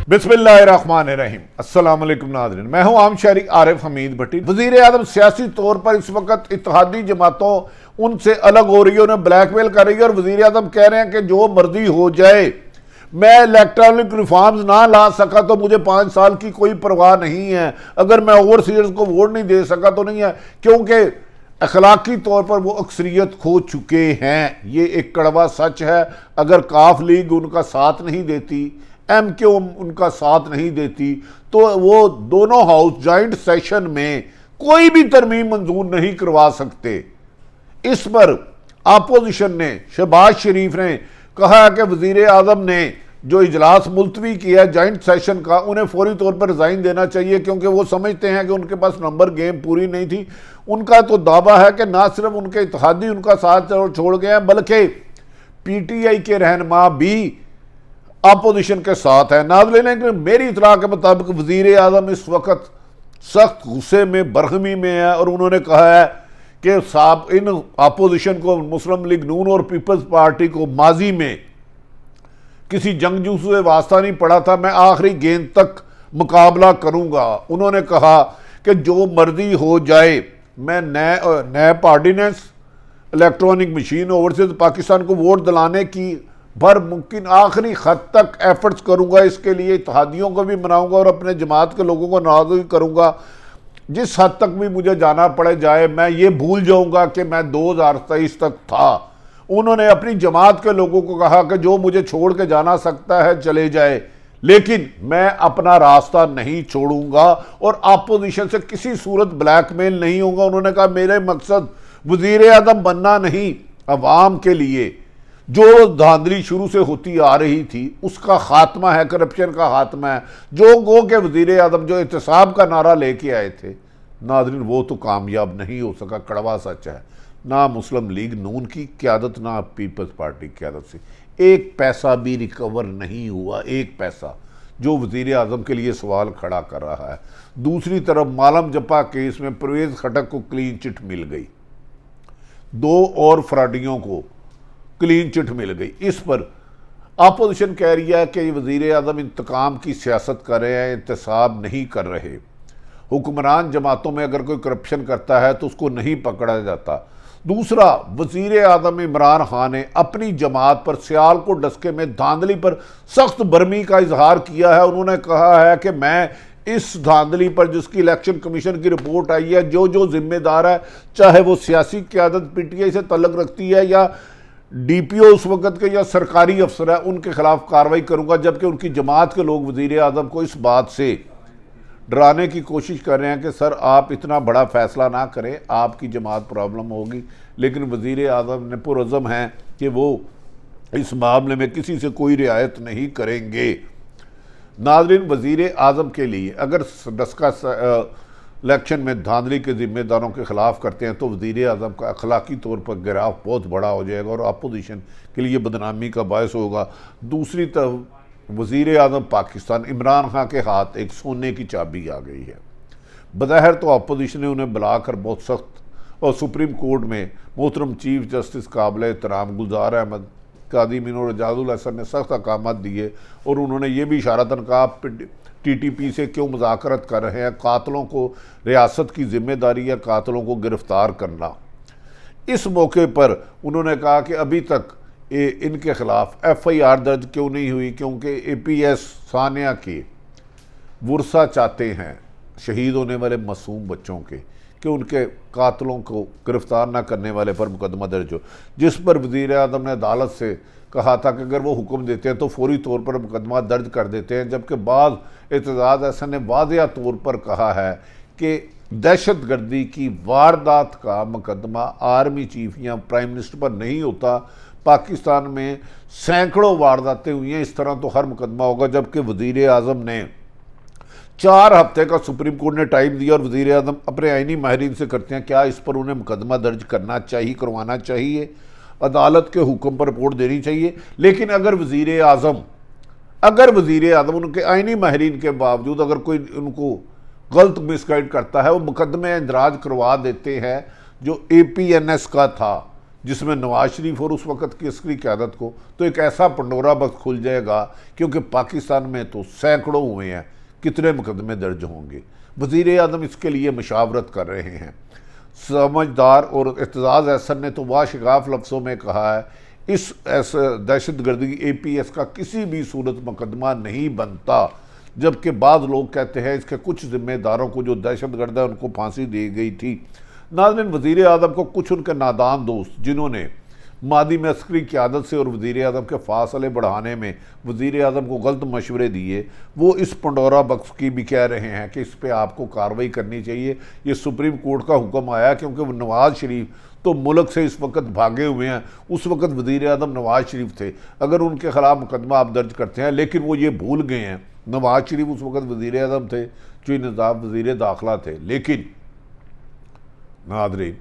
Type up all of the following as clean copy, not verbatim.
बिस्मिल्लाहिर्रहमानिर्रहीम। अस्सलाम वालेकुम नाज़रीन, मैं हूं आम शरीफ आरिफ हमीद भट्टी। वज़ीर आज़म सियासी तौर पर इस वक्त इत्तेहादी जमातों उनसे अलग हो रही है, उन्हें ब्लैकमेल कर रही है और वज़ीर आज़म कह रहे हैं कि जो मर्जी हो जाए, मैं इलेक्ट्रॉनिक रिफॉर्म्स ना ला सका तो मुझे 5 साल की कोई परवाह नहीं है, अगर मैं ओवरसीयर्स को वोट नहीं दे सका तो नहीं है, क्योंकि अखलाकी तौर पर वो अक्सरियत खो चुके हैं। ये एक कड़वा सच है। अगर काफ लीग उनका साथ नहीं देती, MQ उनका साथ नहीं देती, तो वो दोनों हाउस जॉइंट सेशन में कोई भी तरमीम मंजूर नहीं करवा सकते। इस पर अपोजिशन ने, शहबाज शरीफ ने कहा है कि वजीर आज़म ने जो इजलास मुलतवी किया है जॉइंट सेशन का, उन्हें फौरी तौर पर रिजाइन देना चाहिए, क्योंकि वो समझते हैं कि उनके पास नंबर गेम पूरी नहीं थी। उनका तो दावा है कि ना सिर्फ उनके इत्तेहादी उनका साथ छोड़ गए हैं, बल्कि PTI के रहनुमा भी अपोजिशन के साथ है। नाज़रीन, मेरी इतला के मुताबिक वजीर आज़म इस वक्त सख्त गुस्से में, बरहमी में है और उन्होंने कहा है कि साहब इन अपोजिशन को, मुस्लिम लीग नून और पीपल्स पार्टी को माजी में किसी जंगजू से वास्ता नहीं पड़ा था, मैं आखिरी गेंद तक मुकाबला करूंगा। उन्होंने कहा कि जो मर्जी हो जाए, मैं NAB ordinance, electronic machine, overseas Pakistan को वोट दिलाने की भर मुमकिन आखिरी हद तक एफर्ट्स करूंगा। इसके लिए इत्तेहादियों को भी मनाऊंगा और अपने जमात के लोगों को नाराज भी करूंगा। जिस हद तक भी मुझे जाना पड़े जाए, मैं ये भूल जाऊंगा कि मैं 2023 तक था। उन्होंने अपनी जमात के लोगों को कहा कि जो मुझे छोड़ के जाना सकता है चले जाए, लेकिन मैं अपना रास्ता नहीं छोड़ूंगा और अपोजिशन से किसी सूरत ब्लैकमेल नहीं होगा। उन्होंने कहा मेरे मकसद वजीर आज़म बनना नहीं, अवाम के लिए जो धांधली शुरू से होती आ रही थी उसका खात्मा है, करप्शन का खात्मा है। जो गो के वजीर आज़म जो एहतसाब का नारा लेके आए थे, नाज़रीन, वो तो कामयाब नहीं हो सका। कड़वा सच है। ना मुस्लिम लीग नून की क़यादत, ना पीपल्स पार्टी की क़यादत से एक पैसा भी रिकवर नहीं हुआ, एक पैसा, जो वजीर आज़म के लिए सवाल खड़ा कर रहा है। दूसरी तरफ मालम जपा केस में परवेज़ खटक को क्लीन चिट मिल गई, 2 और फ्राडियों को क्लीन चिट मिल गई। इस पर अपोजिशन कह रही है कि वज़ीर आज़म इंतकाम की सियासत कर रहे हैं, एहतसाब नहीं कर रहे। हुक्मरान जमातों में अगर कोई करप्शन करता है तो उसको नहीं पकड़ा जाता। दूसरा, वज़ीर आज़म इमरान खान ने अपनी जमात पर सियालकोट डस्के में धांधली पर सख्त बरमी का इजहार किया है। उन्होंने कहा है कि मैं इस धांधली पर, जिसकी इलेक्शन कमीशन की रिपोर्ट आई है, जो जिम्मेदार है, चाहे वो सियासी क़यादत PTI से तल्लुक़ रखती है या DPO उस वक़्त के या सरकारी अफसर है, उनके खिलाफ कार्रवाई करूंगा। जबकि उनकी जमात के लोग वज़ीर आज़म को इस बात से डराने की कोशिश कर रहे हैं कि सर आप इतना बड़ा फैसला ना करें, आपकी जमात प्रॉब्लम होगी। लेकिन वज़ीर आज़म ने पुरज़म है कि वो इस मामले में किसी से कोई रियायत नहीं करेंगे। नाज़रीन, वज़ीर आज़म के लिए अगर डस्का इलेक्शन में धांधली के जिम्मेदारों के खिलाफ करते हैं तो वज़ीर आज़म का अखलाकी तौर पर गिराफ बहुत बड़ा हो जाएगा और अपोजिशन के लिए बदनामी का बायस होगा। दूसरी तरफ वज़ीर आज़म पाकिस्तान इमरान खान के हाथ एक सोने की चाबी आ गई है। बज़ाहिर तो अपोजिशन ने उन्हें बुलाकर बहुत सख्त, और सुप्रीम कोर्ट में मोहतरम चीफ जस्टिस काबिल एहतराम गुलजार अहमद कादी मीन और एजाजुल हसन ने सख्त अहकाम दिए और उन्होंने ये भी इशारतन कहा TTP से क्यों मुज़ाकरत कर रहे हैं, कातलों को रियासत की जिम्मेदारी है कातलों को गिरफ्तार करना। इस मौके पर उन्होंने कहा कि अभी तक इनके खिलाफ FIR दर्ज क्यों नहीं हुई, क्योंकि APS सानिया के वर्सा चाहते हैं शहीद होने वाले मासूम बच्चों के, कि उनके कातलों को गिरफ्तार ना करने वाले पर मुकदमा दर्ज हो, जिस पर वज़ीर आज़म ने अदालत से कहा था कि अगर वो हुक्म देते हैं तो फौरी तौर पर मुकदमा दर्ज कर देते हैं। जबकि बाद एतजाज़ हसन ने वाज़िया तौर पर कहा है कि दहशत गर्दी की वारदात का मुकदमा आर्मी चीफ या प्राइम मिनिस्टर पर नहीं होता। पाकिस्तान में सैकड़ों वारदातें हुई हैं, इस तरह तो हर मुकदमा होगा। जबकि वज़ीर आज़म ने 4 हफ्ते का सुप्रीम कोर्ट ने टाइम दिया और वज़ीर आज़म अपने आइनी माहिरीन से करते हैं क्या इस पर उन्हें मुकदमा दर्ज करना चाहिए, करवाना चाहिए, अदालत के हुक्म पर रिपोर्ट देनी चाहिए। लेकिन अगर वज़ीर आज़म उनके आइनी माहिरीन के बावजूद अगर कोई उनको गलत मिसगाइड करता है, वो मुकदमे इंदराज करवा देते हैं। जो APNS का था, जिसमें नवाज शरीफ और उस वक़्त की अस्करी क़यादत को, तो एक ऐसा पंडोरा बक्स खुल जाएगा, क्योंकि पाकिस्तान में तो सैकड़ों हुए हैं, कितने मुकदमे दर्ज होंगे। वज़ीर आज़म इसके लिए मशावरत कर रहे हैं। समझदार और एतजाज़ एहसन ने तो वाशगाफ लफ्ज़ों में कहा है, इस दहशत गर्दी APS का किसी भी सूरत मुकदमा नहीं बनता, जबकि बाद लोग कहते हैं इसके कुछ जिम्मेदारों को जो दहशत गर्द है उनको फांसी दी गई थी। नाज़रीन, वज़ीर आज़म को कुछ उनके नादान दोस्त जिन्होंने मादी में अस्करी क़यादत से और वज़ीर आज़म के फासले बढ़ाने में वज़ीर आज़म को गलत मशवरे दिए, वो इस पंडोरा बक्स की भी कह रहे हैं कि इस पर आपको कार्रवाई करनी चाहिए। ये सुप्रीम कोर्ट का हुक्म आया, क्योंकि वो नवाज शरीफ तो मुल्क से इस वक्त भागे हुए हैं। उस वक्त वज़ीर आज़म नवाज शरीफ थे, अगर उनके ख़िलाफ़ मुकदमा आप दर्ज करते हैं, लेकिन वो ये भूल गए हैं नवाज शरीफ उस वक्त वज़ीर आज़म थे, जो निज़ाम वज़ीर दाखिला थे, लेकिन नाज़रीन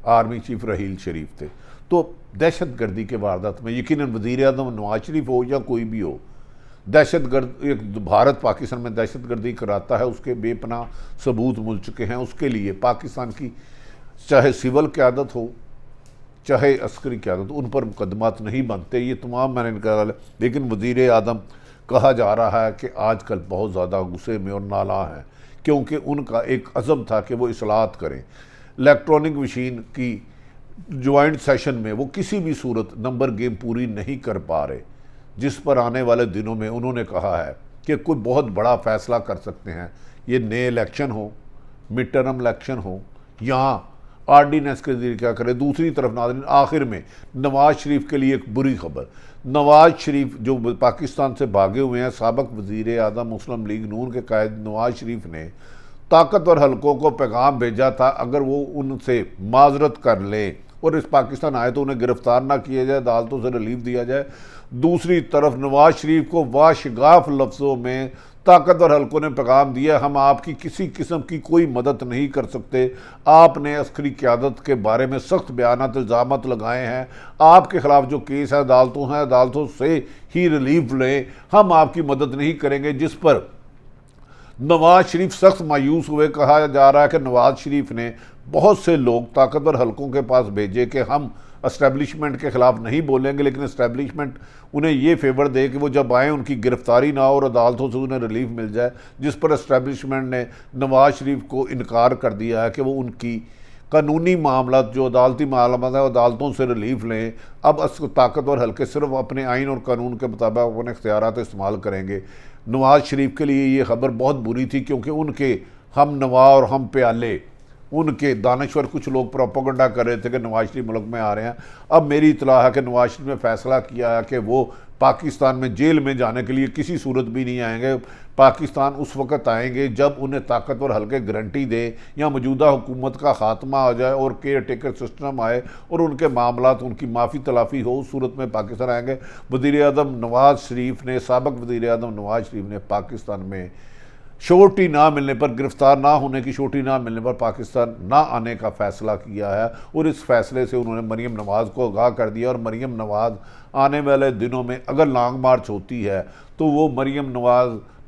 आर्मी चीफ रहील शरीफ थे। तो दहशत गर्दी के वारदात में यकीनन वज़ीर आज़म नवाज शरीफ हो या कोई भी हो, दहशत गर्द एक भारत पाकिस्तान में दहशत गर्दी कराता है, उसके बेपनाह सबूत मिल चुके हैं। उसके लिए पाकिस्तान की चाहे सिविल क़यादत हो चाहे अस्करी क़यादत, उन पर मुकदमात नहीं बनते। ये तमाम मैंने निकाला, लेकिन वज़ीर आज़म कहा जा रहा है कि आजकल बहुत ज़्यादा गुस्से में और नाला हैं, क्योंकि उनका एक अज़म था कि वो इस्लाहत करें। इलेक्ट्रॉनिक मशीन की जॉइंट सेशन में वो किसी भी सूरत नंबर गेम पूरी नहीं कर पा रहे, जिस पर आने वाले दिनों में उन्होंने कहा है कि कोई बहुत बड़ा फ़ैसला कर सकते हैं। ये नए इलेक्शन हो, मिड टर्म इलेक्शन हो, यहाँ आर्डीनेंस के जरिए क्या करें। दूसरी तरफ नाज़रीन, आखिर में नवाज शरीफ के लिए एक बुरी खबर, नवाज शरीफ जो पाकिस्तान से भागे हुए हैं, साबिक़ वज़ीर आज़म मुस्लिम लीग नून के कायद नवाज शरीफ ने ताकतवर हलकों को पैगाम भेजा था, अगर वो उनसे माजरत कर ले और इस पाकिस्तान आए तो उन्हें गिरफ्तार ना किया जाए, अदालतों से रिलीफ दिया जाए। दूसरी तरफ नवाज शरीफ को वाशगाफ लफ्ज़ों में ताकतवर हलकों ने पैगाम दिया, हम आपकी किसी किस्म की कोई मदद नहीं कर सकते, आपने अस्करी क़यादत के बारे में सख्त बयानात इल्ज़ामात लगाए हैं, आपके ख़िलाफ़ जो केस है अदालतों से ही रिलीफ लें, हम आपकी मदद नहीं करेंगे। जिस पर नवाज शरीफ सख्त मायूस हुए। कहा जा रहा है कि नवाज शरीफ ने बहुत से लोग ताकतवर हलकों के पास भेजे कि हम एस्टेब्लिशमेंट के ख़िलाफ़ नहीं बोलेंगे, लेकिन एस्टेब्लिशमेंट उन्हें ये फेवर दे कि वो जब आएँ उनकी गिरफ्तारी ना हो और अदालतों से उन्हें रिलीफ मिल जाए। जिस पर एस्टेब्लिशमेंट ने नवाज शरीफ को इनकार कर दिया है कि वो उनकी कानूनी मामला जो अदालती मामला है अदालतों से रिलीफ लें। अब ताकतवर हल्के सिर्फ अपने आइन और कानून के मुताबिक अपने इख्तियारात इस्तेमाल करेंगे। नवाज शरीफ के लिए ये खबर बहुत बुरी थी, क्योंकि उनके हम नवा और हम प्याले उनके दानश्वर कुछ लोग प्रोपेगेंडा कर रहे थे कि नवाज शरीफ मुल्क में आ रहे हैं। अब मेरी इतला है कि नवाज शरीफ ने फैसला किया है कि वो पाकिस्तान में जेल में जाने के लिए किसी सूरत भी नहीं आएंगे। पाकिस्तान उस वक़्त आएंगे जब उन्हें ताकतवर हल्के गारंटी दे या मौजूदा हुकूमत का ख़ात्मा आ जाए और केयर टेकर सिस्टम आए और उनके मामलात उनकी माफ़ी तलाफ़ी हो, उस सूरत में पाकिस्तान आएंगे। वज़ीर आज़म नवाज शरीफ ने, साबिक़ वज़ीर आज़म नवाज शरीफ ने पाकिस्तान में श्योरिटी ना मिलने पर, गिरफ्तार ना होने की श्योरिटी ना मिलने पर पाकिस्तान ना आने का फ़ैसला किया है। और इस फैसले से उन्होंने मरीम नवाज़ को आगाह कर दिया। और मरीम नवाज़ आने वाले दिनों में अगर लॉन्ग मार्च होती है तो वो मरीम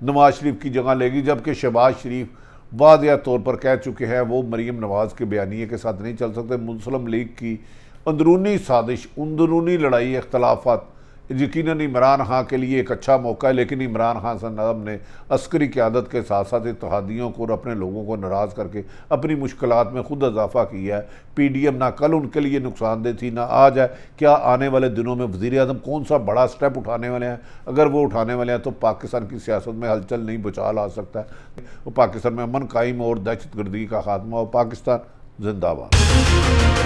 नवाज शरीफ की जगह लेगी, जबकि शहबाज शरीफ वाज़िया तौर पर कह चुके हैं वो मरीम नवाज़ के बयानिए के साथ नहीं चल सकते। मुस्लिम लीग की अंदरूनी साजिश, अंदरूनी लड़ाई, इख्तलाफात यकीनन इमरान खां के लिए एक अच्छा मौका है, लेकिन इमरान खान साहब ने अस्करी क़यादत के साथ साथ इत्तेहादियों को और अपने लोगों को नाराज़ करके अपनी मुश्किलात में खुद इजाफा किया है। PDM ना कल उनके लिए नुकसानदेह थी ना आज है। क्या आने वाले दिनों में वज़ीर आज़म कौन सा बड़ा स्टेप उठाने वाले हैं? अगर वो उठाने वाले हैं तो पाकिस्तान की सियासत में हलचल नहीं भूचाल आ सकता है। वो पाकिस्तान में अमन कायम और दहशत गर्दी का खात्मा हो। पाकिस्तान जिंदाबाद।